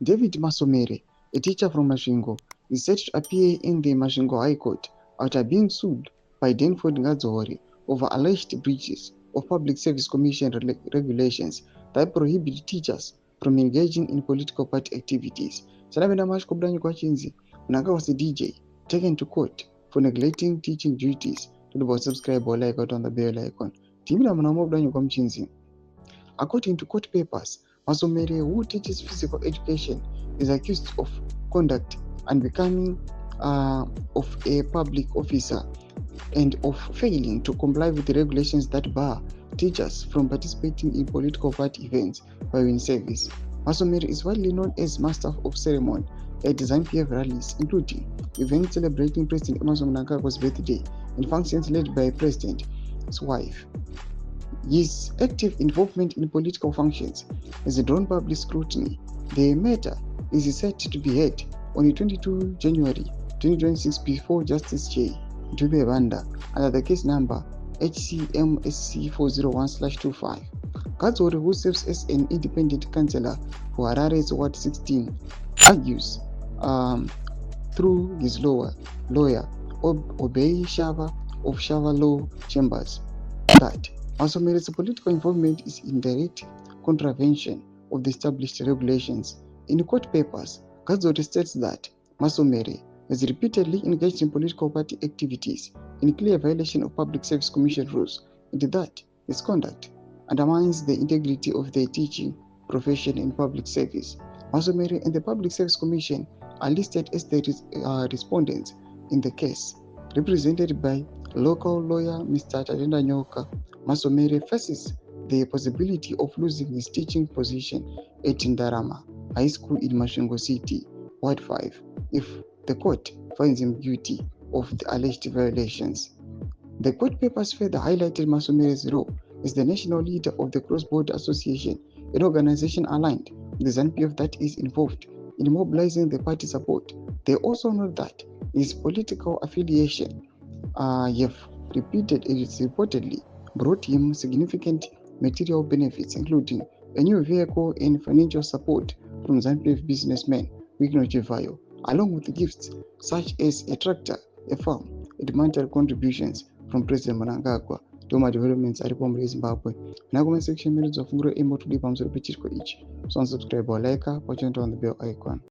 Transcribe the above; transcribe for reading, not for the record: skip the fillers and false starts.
David Masomere, a teacher from Masvingo, is set to appear in the Masvingo High Court after being sued by Denford Ngadzori over alleged breaches of Public Service Commission regulations that prohibit teachers from engaging in political party activities. Sanabenda Mashkobdani Kwachinzi, Mnangagwa DJ, taken to court for neglecting teaching duties. To subscribe or like out on the bell icon. Timina Mnamobdani Kwachinzi. According to court papers, Masomere, who teaches physical education, is accused of conduct and becoming of a public officer and of failing to comply with the regulations that bar teachers from participating in political party events while in service. Masomere is widely known as Master of Ceremony at ZANU-PF rallies, including events celebrating President Emmerson Mnangagwa's birthday and functions led by President's wife. His active involvement in political functions has drawn public scrutiny. The matter is set to be heard on 22 January 2026 before Justice J. Dube Banda under the case number HCMSC 401/25. Ngadzori, who serves as an independent councillor for Harare's Ward 16, argues through his lawyer Obey Shava of Shava Law Chambers that Masomere's political involvement is in direct contravention of the established regulations. In court papers, Ngadzori states that Masomere has repeatedly engaged in political party activities in clear violation of Public Service Commission rules, and that his conduct undermines the integrity of the teaching profession in public service. Masomere and the Public Service Commission are listed as the respondents in the case, represented by local lawyer Mr. Tadenda Nyoka. Masomere faces the possibility of losing his teaching position at Ndarama High School in Masvingo City, Ward 5, if the court finds him guilty of the alleged violations. The court papers further highlighted Masomere's role as the national leader of the Cross-Border Association, an organization aligned with the ZANU-PF that is involved in mobilizing the party support. They also note that his political affiliation have reportedly brought him significant material benefits, including a new vehicle and financial support from ZANU-PF businessman Wigno Chivayo, along with gifts such as a tractor, a farm, and monetary contributions from President Mnangagwa to my developments at Republic of Zimbabwe. Now comment section minutes of Nguro emo to leave on the page. So subscribe or like, watch on the bell icon.